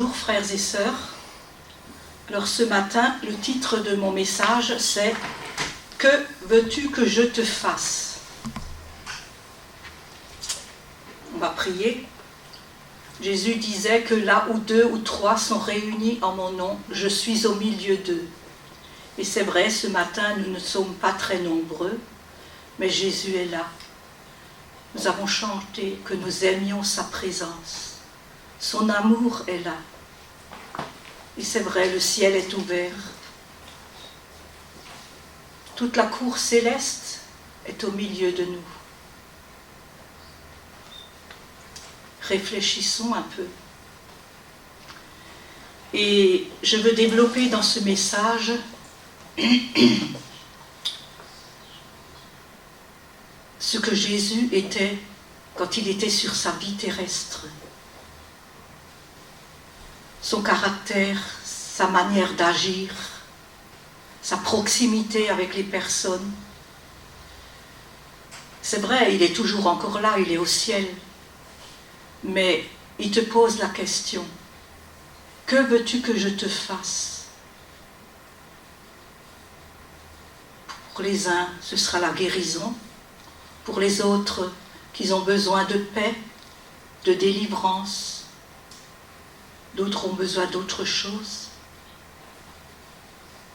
Bonjour frères et sœurs. Alors ce matin, le titre de mon message c'est « Que veux-tu que je te fasse ?» On va prier. Jésus disait que là où 2 ou 3 sont réunis en mon nom, je suis au milieu d'eux. Et c'est vrai, ce matin, nous ne sommes pas très nombreux, mais Jésus est là. Nous avons chanté que nous aimions sa présence. Son amour est là. Et c'est vrai, le ciel est ouvert. Toute la cour céleste est au milieu de nous. Réfléchissons un peu. Et je veux développer dans ce message ce que Jésus était quand il était sur sa vie terrestre. Son caractère, sa manière d'agir, sa proximité avec les personnes. C'est vrai, il est toujours encore là, il est au ciel. Mais il te pose la question, que veux-tu que je te fasse? Pour les uns, ce sera la guérison. Pour les autres, qui ont besoin de paix, de délivrance. D'autres ont besoin d'autre chose,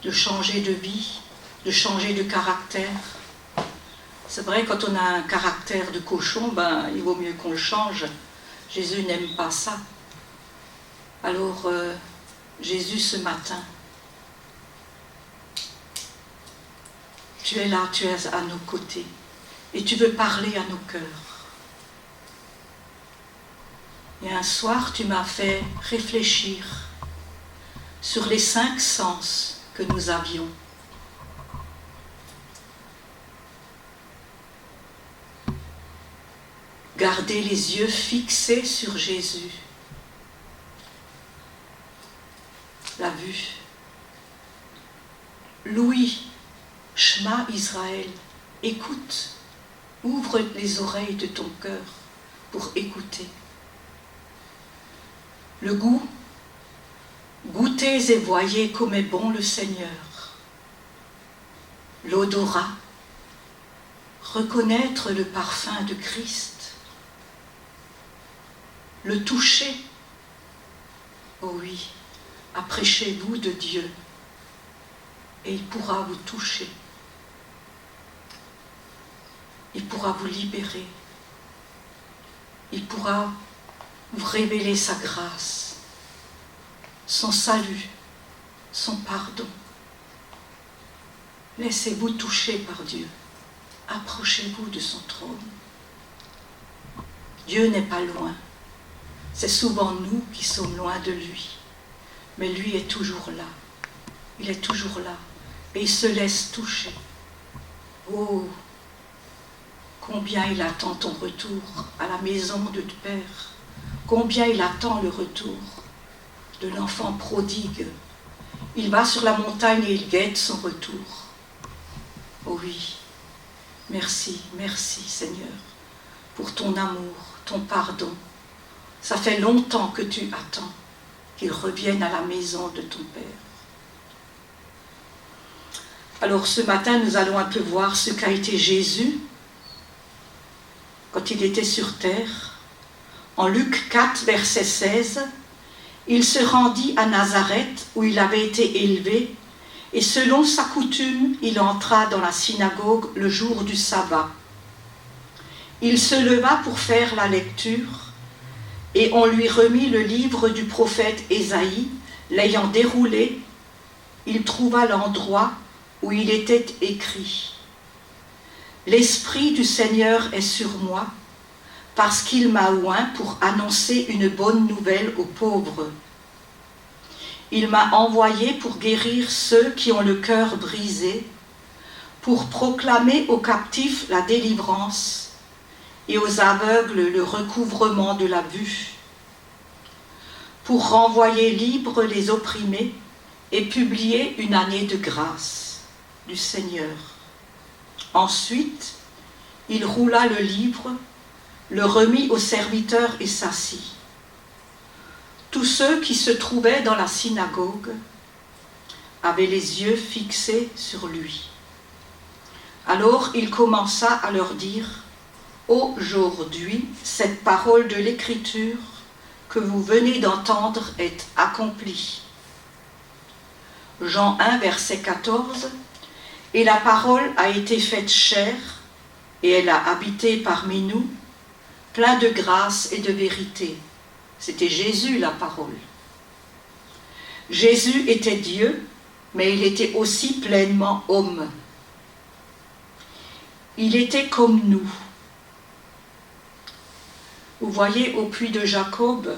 de changer de vie, de changer de caractère. C'est vrai, quand on a un caractère de cochon, il vaut mieux qu'on le change. Jésus n'aime pas ça. Alors, Jésus, ce matin, tu es là, tu es à nos côtés, et tu veux parler à nos cœurs. Et un soir, tu m'as fait réfléchir sur les 5 sens que nous avions. Garder les yeux fixés sur Jésus. La vue. L'ouïe, Shema Israël, écoute, ouvre les oreilles de ton cœur pour écouter. Le goût, goûtez et voyez comme est bon le Seigneur. L'odorat, reconnaître le parfum de Christ. Le toucher, oh oui, approchez-vous de Dieu et il pourra vous toucher. Il pourra vous libérer. Il pourra vous révéler sa grâce, son salut, son pardon. Laissez-vous toucher par Dieu. Approchez-vous de son trône. Dieu n'est pas loin. C'est souvent nous qui sommes loin de lui. Mais lui est toujours là. Il est toujours là. Et il se laisse toucher. Oh, combien il attend ton retour à la maison de ton Père. Combien il attend le retour de l'enfant prodigue. Il va sur la montagne et il guette son retour. Oh oui, merci, merci Seigneur, pour ton amour, ton pardon. Ça fait longtemps que tu attends qu'il revienne à la maison de ton Père. Alors ce matin, nous allons un peu voir ce qu'a été Jésus quand il était sur terre. En Luc 4, verset 16, il se rendit à Nazareth où il avait été élevé et selon sa coutume, il entra dans la synagogue le jour du sabbat. Il se leva pour faire la lecture et on lui remit le livre du prophète Ésaïe. L'ayant déroulé, il trouva l'endroit où il était écrit « L'Esprit du Seigneur est sur moi, parce qu'il m'a oint pour annoncer une bonne nouvelle aux pauvres. Il m'a envoyé pour guérir ceux qui ont le cœur brisé, pour proclamer aux captifs la délivrance et aux aveugles le recouvrement de la vue, pour renvoyer libres les opprimés et publier une année de grâce du Seigneur. Ensuite, il roula le livre, le remit au serviteur et s'assit. Tous ceux qui se trouvaient dans la synagogue avaient les yeux fixés sur lui. Alors il commença à leur dire: Aujourd'hui, cette parole de l'Écriture que vous venez d'entendre est accomplie. Jean 1, verset 14. Et la parole a été faite chair, et elle a habité parmi nous, plein de grâce et de vérité. C'était Jésus la parole. Jésus était Dieu, mais il était aussi pleinement homme. Il était comme nous. Vous voyez au puits de Jacob,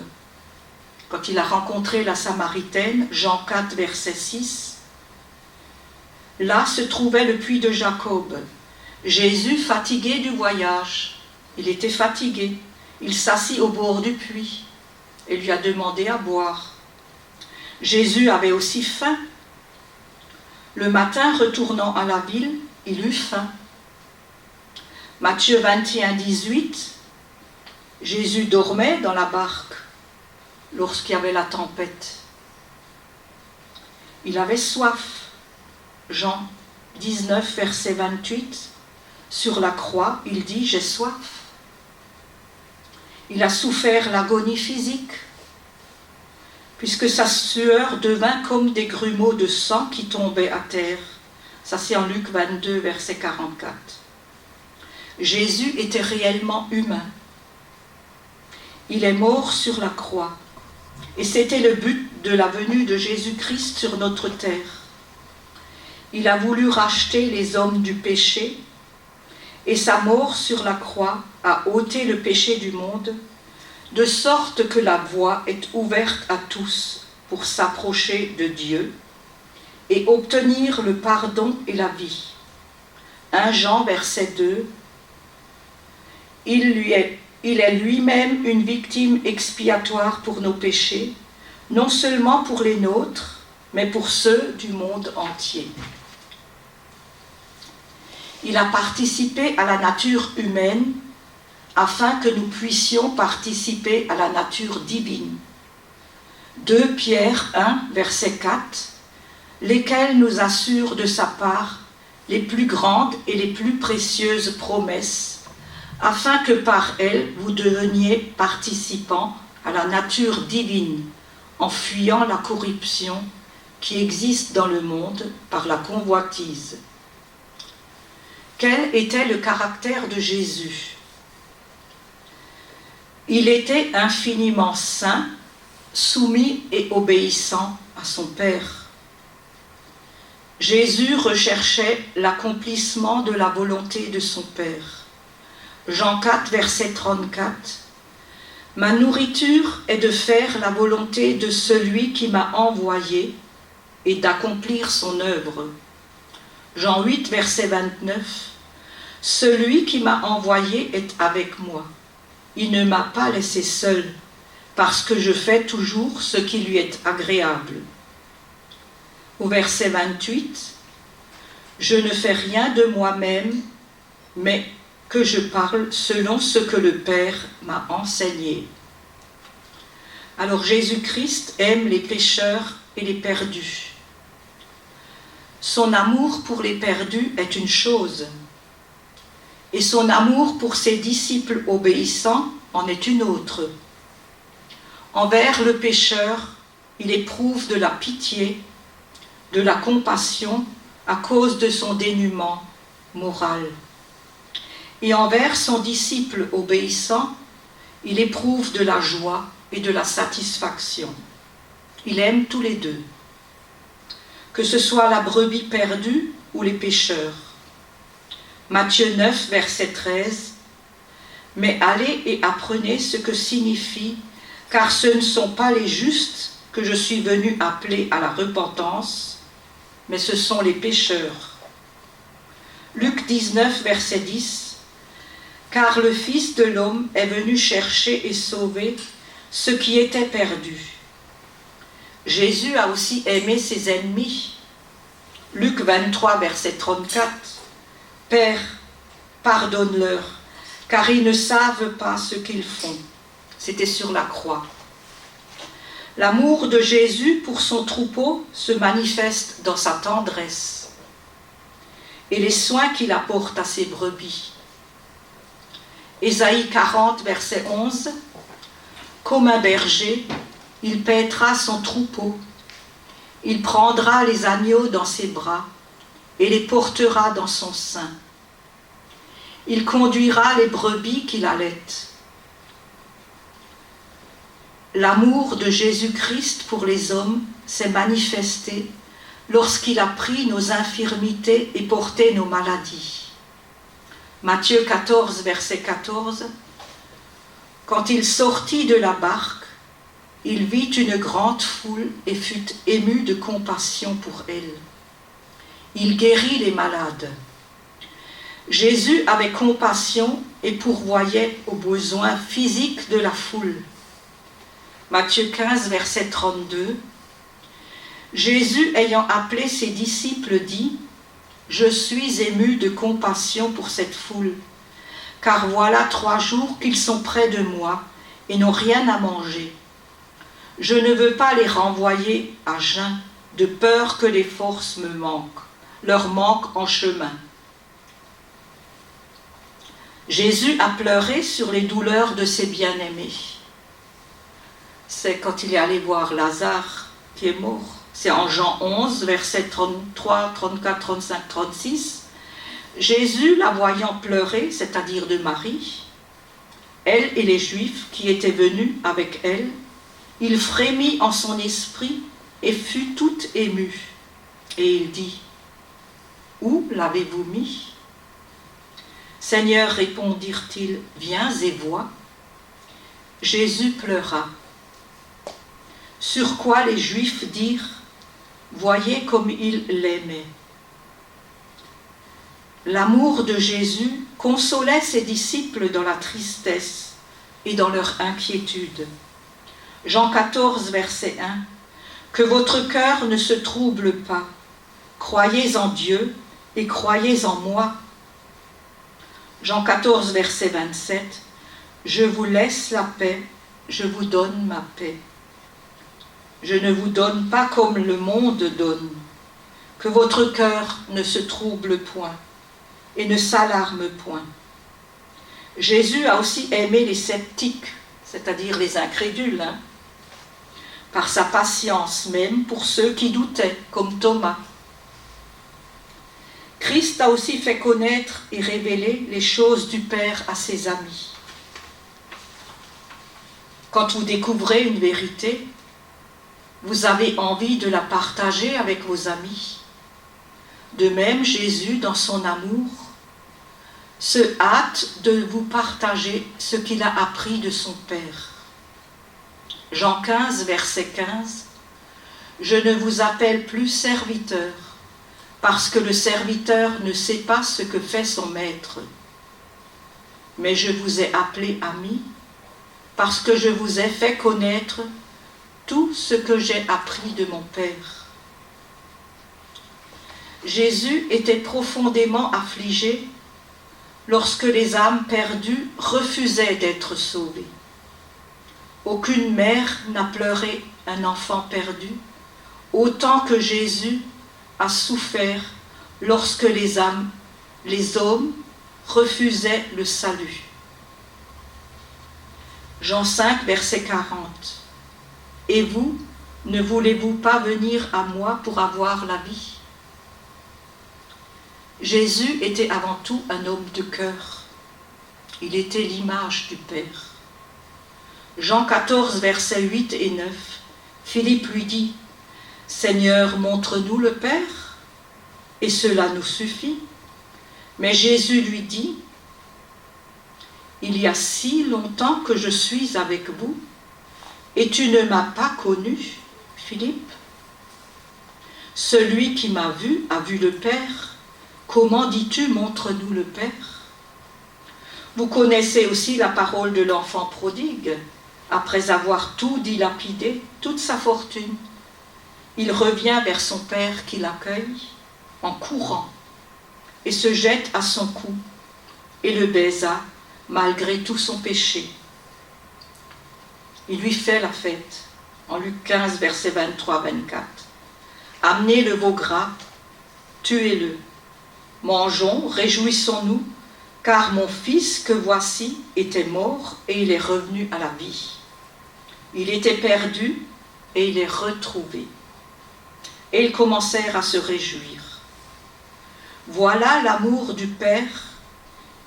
quand il a rencontré la Samaritaine, Jean 4, verset 6, là se trouvait le puits de Jacob. Jésus, fatigué du voyage, il était fatigué, il s'assit au bord du puits et lui a demandé à boire. Jésus avait aussi faim. Le matin, retournant à la ville, il eut faim. Matthieu 21, 18, Jésus dormait dans la barque lorsqu'il y avait la tempête. Il avait soif. Jean 19, verset 28, sur la croix, il dit « J'ai soif ». Il a souffert l'agonie physique, puisque sa sueur devint comme des grumeaux de sang qui tombaient à terre. Ça c'est en Luc 22, verset 44. Jésus était réellement humain. Il est mort sur la croix. Et c'était le but de la venue de Jésus-Christ sur notre terre. Il a voulu racheter les hommes du péché, et sa mort sur la croix a ôté le péché du monde, de sorte que la voie est ouverte à tous pour s'approcher de Dieu et obtenir le pardon et la vie. 1 Jean, verset 2, il est lui-même une victime expiatoire pour nos péchés, non seulement pour les nôtres, mais pour ceux du monde entier. Il a participé à la nature humaine afin que nous puissions participer à la nature divine. 2 Pierre 1, verset 4, lesquels nous assurent de sa part les plus grandes et les plus précieuses promesses, afin que par elles vous deveniez participants à la nature divine, en fuyant la corruption qui existe dans le monde par la convoitise. Quel était le caractère de Jésus? Il était infiniment saint, soumis et obéissant à son Père. Jésus recherchait l'accomplissement de la volonté de son Père. Jean 4, verset 34. « Ma nourriture est de faire la volonté de celui qui m'a envoyé et d'accomplir son œuvre. » Jean 8, verset 29. « Celui qui m'a envoyé est avec moi. Il ne m'a pas laissé seul, parce que je fais toujours ce qui lui est agréable. » Au verset 28, « Je ne fais rien de moi-même, mais que je parle selon ce que le Père m'a enseigné. » Alors Jésus-Christ aime les pécheurs et les perdus. Son amour pour les perdus est une chose, et son amour pour ses disciples obéissants en est une autre. Envers le pécheur, il éprouve de la pitié, de la compassion à cause de son dénuement moral. Et envers son disciple obéissant, il éprouve de la joie et de la satisfaction. Il aime tous les deux, que ce soit la brebis perdue ou les pécheurs. Matthieu 9, verset 13. « Mais allez et apprenez ce que signifie, car ce ne sont pas les justes que je suis venu appeler à la repentance, mais ce sont les pécheurs. » Luc 19, verset 10. « Car le Fils de l'homme est venu chercher et sauver ce qui était perdu. » Jésus a aussi aimé ses ennemis. Luc 23, verset 34. « Père, pardonne-leur, car ils ne savent pas ce qu'ils font. » C'était sur la croix. L'amour de Jésus pour son troupeau se manifeste dans sa tendresse et les soins qu'il apporte à ses brebis. Ésaïe 40, verset 11, « Comme un berger, il paîtra son troupeau. Il prendra les agneaux dans ses bras et les portera dans son sein. Il conduira les brebis qu'il allaite. » L'amour de Jésus-Christ pour les hommes s'est manifesté lorsqu'il a pris nos infirmités et porté nos maladies. Matthieu 14, verset 14. Quand il sortit de la barque, il vit une grande foule et fut ému de compassion pour elle. Il guérit les malades. Jésus avait compassion et pourvoyait aux besoins physiques de la foule. Matthieu 15, verset 32. Jésus, ayant appelé ses disciples, dit « Je suis ému de compassion pour cette foule, car voilà 3 jours qu'ils sont près de moi et n'ont rien à manger. Je ne veux pas les renvoyer à jeun, de peur que les forces leur manquent en chemin. » Jésus a pleuré sur les douleurs de ses bien-aimés. C'est quand il est allé voir Lazare qui est mort. C'est en Jean 11, versets 33, 34, 35, 36. Jésus, la voyant pleurer, c'est-à-dire de Marie, elle et les Juifs qui étaient venus avec elle, il frémit en son esprit et fut tout ému. Et il dit, « Où l'avez-vous mis ?» Seigneur, répondirent-ils, « Viens et vois. » Jésus pleura. Sur quoi les Juifs dirent, « Voyez comme il l'aimait. » L'amour de Jésus consolait ses disciples dans la tristesse et dans leur inquiétude. Jean 14, verset 1, « Que votre cœur ne se trouble pas. Croyez en Dieu et croyez en moi. » Jean 14, verset 27, « Je vous laisse la paix, je vous donne ma paix. Je ne vous donne pas comme le monde donne. Que votre cœur ne se trouble point et ne s'alarme point. » Jésus a aussi aimé les sceptiques, c'est-à-dire les incrédules, par sa patience même pour ceux qui doutaient, comme Thomas. Christ a aussi fait connaître et révéler les choses du Père à ses amis. Quand vous découvrez une vérité, vous avez envie de la partager avec vos amis. De même, Jésus, dans son amour, se hâte de vous partager ce qu'il a appris de son Père. Jean 15, verset 15, « Je ne vous appelle plus serviteur, parce que le serviteur ne sait pas ce que fait son maître. Mais je vous ai appelé ami, parce que je vous ai fait connaître tout ce que j'ai appris de mon Père. » Jésus était profondément affligé lorsque les âmes perdues refusaient d'être sauvées. Aucune mère n'a pleuré un enfant perdu, autant que Jésus a souffert lorsque les hommes refusaient le salut. Jean 5, verset 40. « Et vous, ne voulez-vous pas venir à moi pour avoir la vie ?» Jésus était avant tout un homme de cœur. Il était l'image du Père. Jean 14, versets 8 et 9, Philippe lui dit, « Seigneur, montre-nous le Père, et cela nous suffit. » Mais Jésus lui dit, « Il y a si longtemps que je suis avec vous, et tu ne m'as pas connu, Philippe. Celui qui m'a vu a vu le Père. Comment dis-tu, montre-nous le Père ?» Vous connaissez aussi la parole de l'enfant prodigue. Après avoir tout dilapidé, toute sa fortune, il revient vers son père qui l'accueille en courant et se jette à son cou et le baisa malgré tout son péché. Il lui fait la fête. en Luc 15, versets 23-24. Amenez le veau gras, tuez-le. Mangeons, réjouissons-nous, car mon fils que voici était mort et il est revenu à la vie. Il était perdu et il est retrouvé. Et ils commencèrent à se réjouir. Voilà l'amour du Père,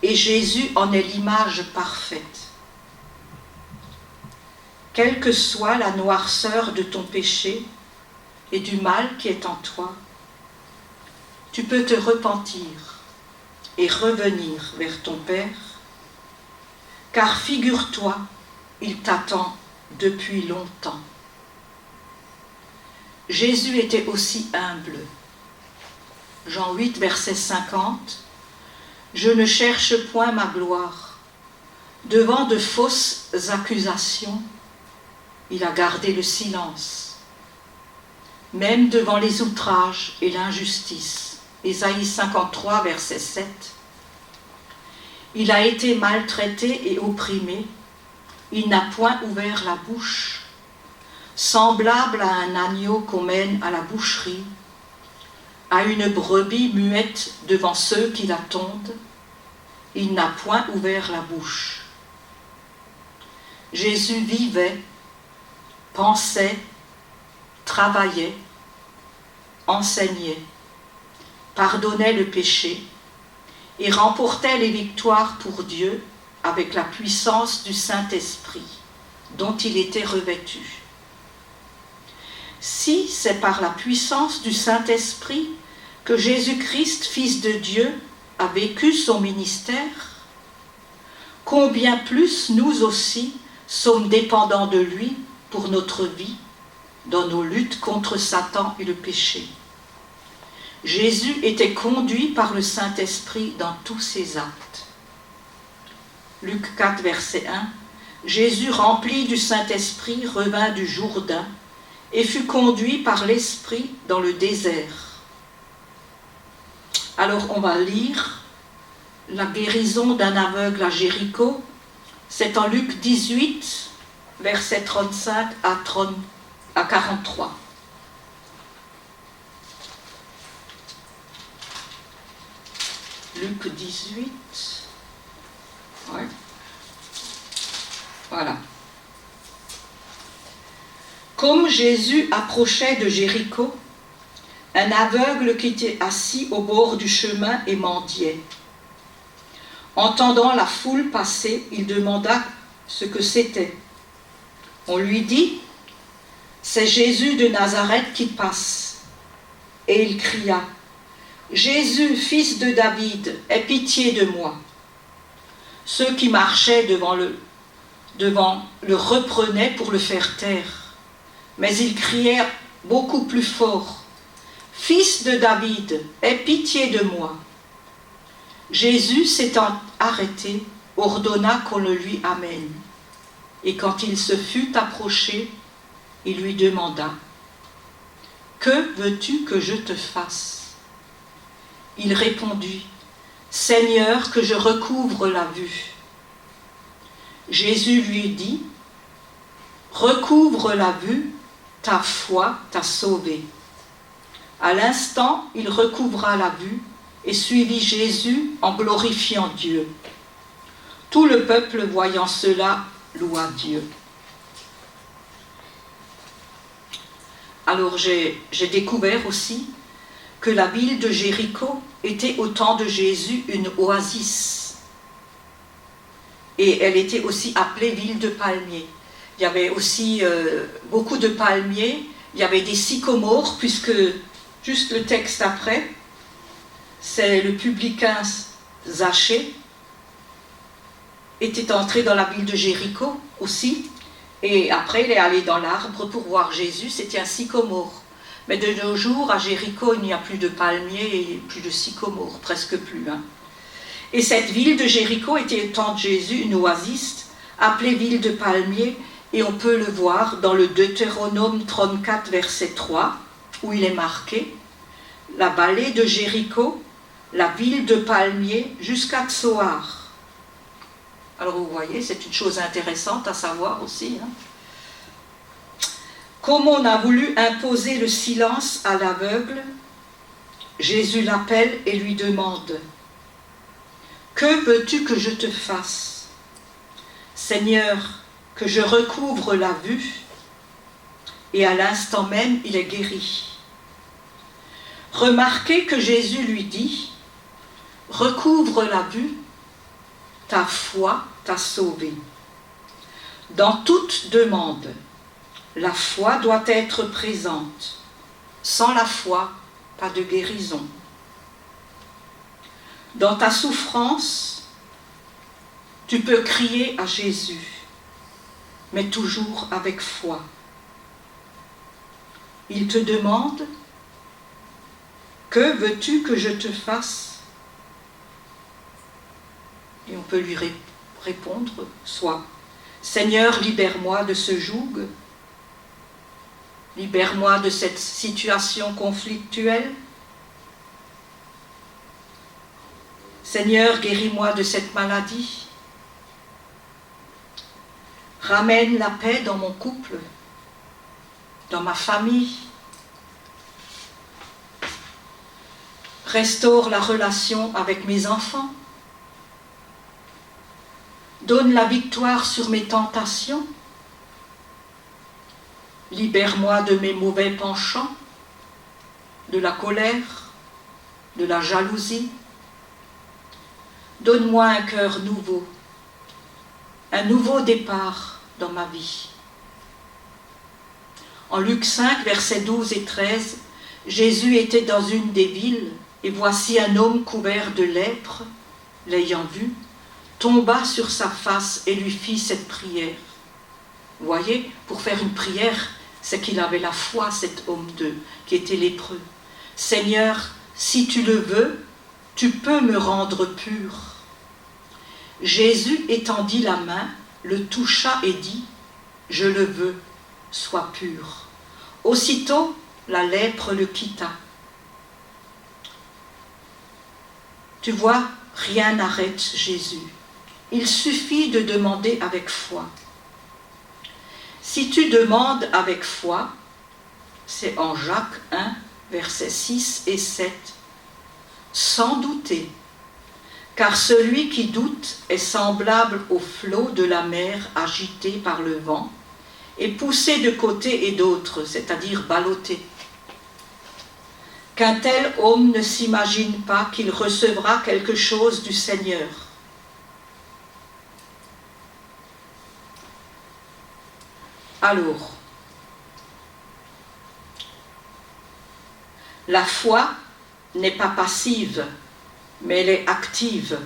et Jésus en est l'image parfaite. Quelle que soit la noirceur de ton péché et du mal qui est en toi, tu peux te repentir et revenir vers ton Père, car figure-toi, il t'attend depuis longtemps. Jésus était aussi humble. Jean 8, verset 50. Je ne cherche point ma gloire. Devant de fausses accusations, il a gardé le silence. Même devant les outrages et l'injustice. Ésaïe 53, verset 7. Il a été maltraité et opprimé. Il n'a point ouvert la bouche. Semblable à un agneau qu'on mène à la boucherie, à une brebis muette devant ceux qui la tondent, il n'a point ouvert la bouche. Jésus vivait, pensait, travaillait, enseignait, pardonnait le péché et remportait les victoires pour Dieu avec la puissance du Saint-Esprit dont il était revêtu. Si c'est par la puissance du Saint-Esprit que Jésus-Christ, Fils de Dieu, a vécu son ministère, combien plus nous aussi sommes dépendants de lui pour notre vie, dans nos luttes contre Satan et le péché. Jésus était conduit par le Saint-Esprit dans tous ses actes. Luc 4, verset 1. Jésus, rempli du Saint-Esprit, revint du Jourdain et fut conduit par l'Esprit dans le désert. Alors on va lire la guérison d'un aveugle à Jéricho. C'est en Luc 18, versets 35 à 43. Luc 18. Ouais. Voilà. Comme Jésus approchait de Jéricho, un aveugle qui était assis au bord du chemin et mendiait. Entendant la foule passer, il demanda ce que c'était. On lui dit, « C'est Jésus de Nazareth qui passe. » Et il cria, « Jésus, fils de David, aie pitié de moi. » Ceux qui marchaient devant le reprenaient pour le faire taire. Mais il criait beaucoup plus fort, « Fils de David, aie pitié de moi. » Jésus, s'étant arrêté, ordonna qu'on le lui amène. Et quand il se fut approché, il lui demanda, « Que veux-tu que je te fasse ?» Il répondit, « Seigneur, que je recouvre la vue. » Jésus lui dit, « Recouvre la vue, ta foi t'a sauvé. » À l'instant, il recouvra la vue et suivit Jésus en glorifiant Dieu. Tout le peuple, voyant cela, loua Dieu. Alors j'ai découvert aussi que la ville de Jéricho était au temps de Jésus une oasis. Et elle était aussi appelée ville de palmiers. Il y avait aussi beaucoup de palmiers, il y avait des sycomores, puisque juste le texte après, c'est le publicain Zachée, était entré dans la ville de Jéricho aussi, et après il est allé dans l'arbre pour voir Jésus, c'était un sycomore. Mais de nos jours, à Jéricho, il n'y a plus de palmiers et plus de sycomores, presque plus. Et cette ville de Jéricho était au temps de Jésus une oasis, appelée ville de palmiers, et on peut le voir dans le Deutéronome 34, verset 3, où il est marqué « La vallée de Jéricho, la ville de palmiers, jusqu'à Tsoar. » Alors vous voyez, c'est une chose intéressante à savoir aussi. Comme on a voulu imposer le silence à l'aveugle, Jésus l'appelle et lui demande « Que veux-tu que je te fasse ? Seigneur, que je recouvre la vue. » Et à l'instant même, il est guéri. Remarquez que Jésus lui dit « Recouvre la vue, ta foi t'a sauvé. » Dans toute demande, la foi doit être présente. Sans la foi, pas de guérison. Dans ta souffrance, tu peux crier à Jésus, mais toujours avec foi. Il te demande « Que veux-tu que je te fasse ?» Et on peut lui répondre soit « Seigneur, libère-moi de ce joug, libère-moi de cette situation conflictuelle. Seigneur, guéris-moi de cette maladie. Ramène la paix dans mon couple, dans ma famille. Restaure la relation avec mes enfants. Donne la victoire sur mes tentations. Libère-moi de mes mauvais penchants, de la colère, de la jalousie. Donne-moi un cœur nouveau, un nouveau départ dans ma vie. En Luc 5, versets 12 et 13, Jésus était dans une des villes, et voici un homme couvert de lèpre, l'ayant vu, tomba sur sa face et lui fit cette prière. Vous voyez, pour faire une prière, c'est qu'il avait la foi, cet homme qui était lépreux. Seigneur, si tu le veux, tu peux me rendre pur. Jésus étendit la main, le toucha et dit, je le veux, sois pur. Aussitôt, la lèpre le quitta. Tu vois, rien n'arrête Jésus. Il suffit de demander avec foi. Si tu demandes avec foi, c'est en Jacques 1, versets 6 et 7, sans douter, car celui qui doute est semblable au flot de la mer agité par le vent et poussé de côté et d'autre, c'est-à-dire ballotté. Qu'un tel homme ne s'imagine pas qu'il recevra quelque chose du Seigneur. Alors, la foi n'est pas passive, mais elle est active.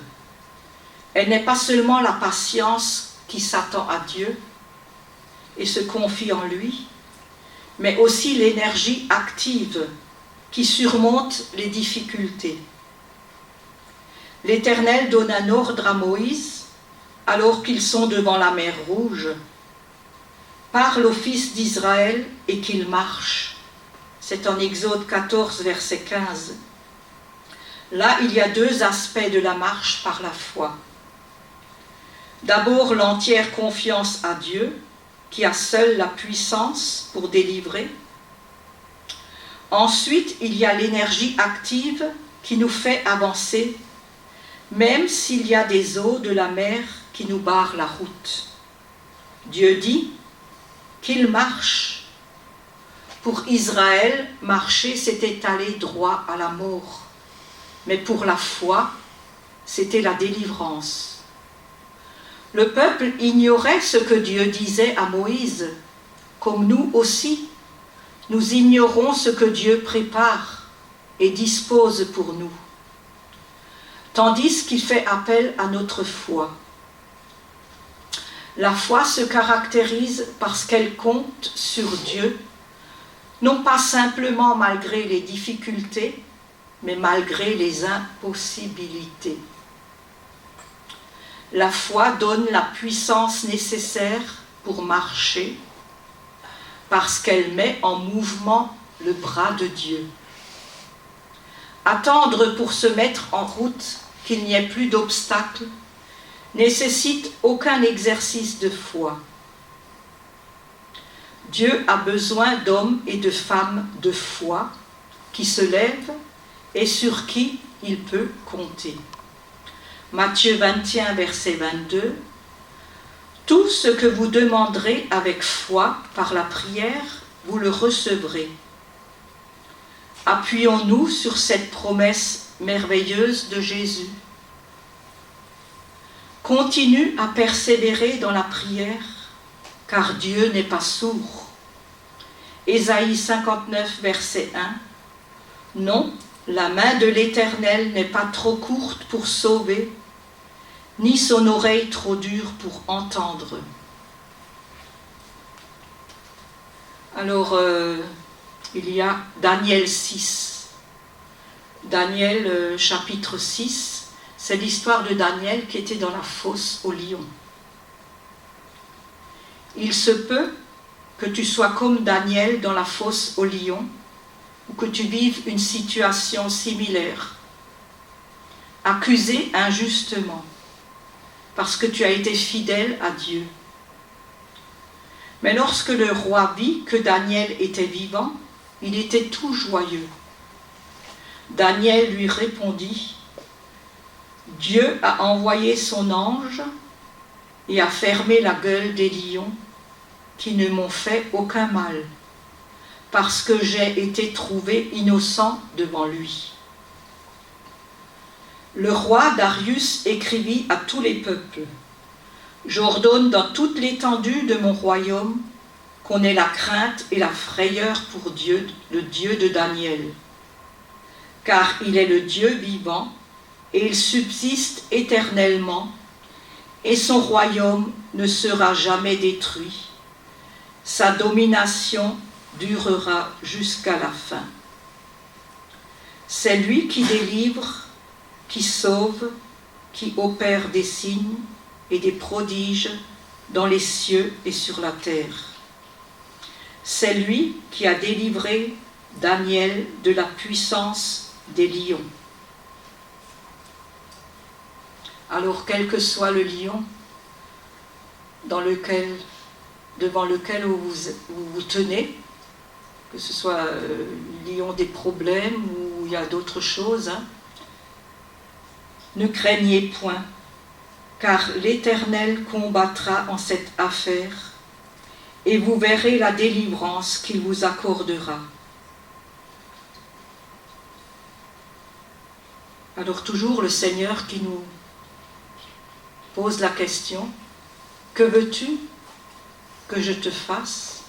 Elle n'est pas seulement la patience qui s'attend à Dieu et se confie en lui, mais aussi l'énergie active qui surmonte les difficultés. L'Éternel donne un ordre à Moïse alors qu'ils sont devant la mer Rouge. Parle aux fils d'Israël et qu'ils marchent. C'est en Exode 14, verset 15. Là, il y a deux aspects de la marche par la foi. D'abord, l'entière confiance à Dieu, qui a seul la puissance pour délivrer. Ensuite, il y a l'énergie active qui nous fait avancer, même s'il y a des eaux de la mer qui nous barrent la route. Dieu dit qu'il marche. Pour Israël, marcher, c'était aller droit à la mort. Mais pour la foi, c'était la délivrance. Le peuple ignorait ce que Dieu disait à Moïse, comme nous aussi. Nous ignorons ce que Dieu prépare et dispose pour nous, tandis qu'il fait appel à notre foi. La foi se caractérise parce qu'elle compte sur Dieu, non pas simplement malgré les difficultés, mais malgré les impossibilités. La foi donne la puissance nécessaire pour marcher, parce qu'elle met en mouvement le bras de Dieu. Attendre pour se mettre en route qu'il n'y ait plus d'obstacles nécessite aucun exercice de foi. Dieu a besoin d'hommes et de femmes de foi qui se lèvent et sur qui il peut compter. Matthieu 21, verset 22. Tout ce que vous demanderez avec foi par la prière, vous le recevrez. Appuyons-nous sur cette promesse merveilleuse de Jésus. Continue à persévérer dans la prière, car Dieu n'est pas sourd. Ésaïe 59, verset 1. Non, la main de l'Éternel n'est pas trop courte pour sauver, ni son oreille trop dure pour entendre. Alors, il y a Daniel 6. Daniel, chapitre 6, c'est l'histoire de Daniel qui était dans la fosse au lion. Il se peut que tu sois comme Daniel dans la fosse au lion, ou que tu vives une situation similaire, accusé injustement, parce que tu as été fidèle à Dieu. Mais lorsque le roi vit que Daniel était vivant, il était tout joyeux. Daniel lui répondit, « Dieu a envoyé son ange et a fermé la gueule des lions qui ne m'ont fait aucun mal, parce que j'ai été trouvé innocent devant lui. » Le roi Darius écrivit à tous les peuples, « J'ordonne dans toute l'étendue de mon royaume qu'on ait la crainte et la frayeur pour Dieu, le Dieu de Daniel, car il est le Dieu vivant et il subsiste éternellement, et son royaume ne sera jamais détruit. Sa domination durera jusqu'à la fin. C'est lui qui délivre, qui sauve, qui opère des signes et des prodiges dans les cieux et sur la terre. C'est lui qui a délivré Daniel de la puissance des lions. » Alors, quel que soit le lion devant lequel vous vous tenez, que ce soit le lion des problèmes ou il y a d'autres choses, ne craignez point, car l'Éternel combattra en cette affaire, et vous verrez la délivrance qu'il vous accordera. Alors toujours le Seigneur qui nous pose la question, « Que veux-tu que je te fasse ?»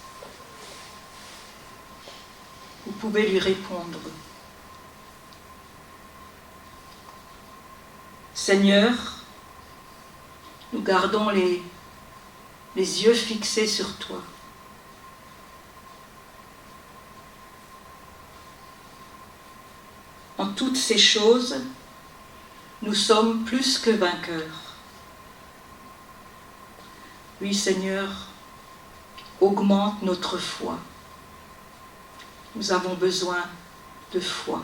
Vous pouvez lui répondre, « Seigneur, nous gardons les yeux fixés sur toi. En toutes ces choses, nous sommes plus que vainqueurs. Oui, Seigneur, augmente notre foi. Nous avons besoin de foi.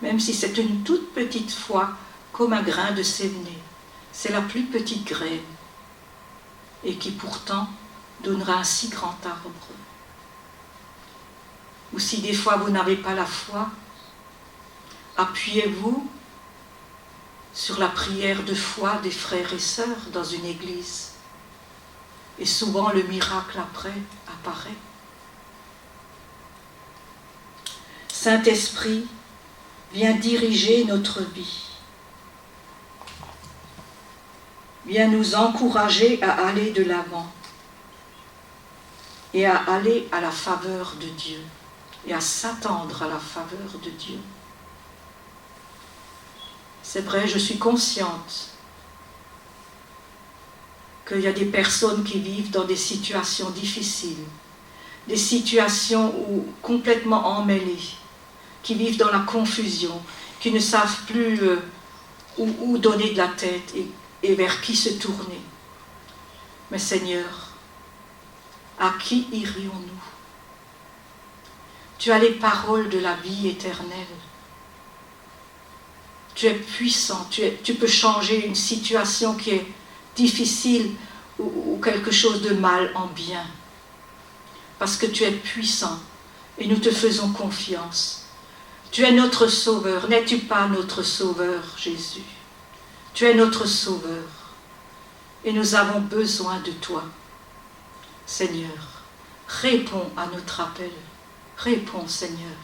Même si c'est une toute petite foi, comme un grain de sénévé, c'est la plus petite graine, et qui pourtant donnera un si grand arbre. Ou si des fois vous n'avez pas la foi, appuyez-vous sur la prière de foi des frères et sœurs dans une église. Et souvent le miracle après apparaît. Saint-Esprit, viens diriger notre vie. Viens nous encourager à aller de l'avant et à aller à la faveur de Dieu et à s'attendre à la faveur de Dieu. C'est vrai, je suis consciente qu'il y a des personnes qui vivent dans des situations difficiles, des situations complètement emmêlées, qui vivent dans la confusion, qui ne savent plus où donner de la tête et vers qui se tourner. Mais Seigneur, à qui irions-nous? Tu as les paroles de la vie éternelle. Tu es puissant, tu peux changer une situation qui est difficile ou quelque chose de mal en bien. Parce que tu es puissant et nous te faisons confiance. Tu es notre sauveur. N'es-tu pas notre sauveur, Jésus? Tu es notre sauveur. Et nous avons besoin de toi. Seigneur, réponds à notre appel. Réponds, Seigneur.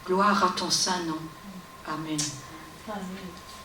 Gloire à ton saint nom. Amen. Amen.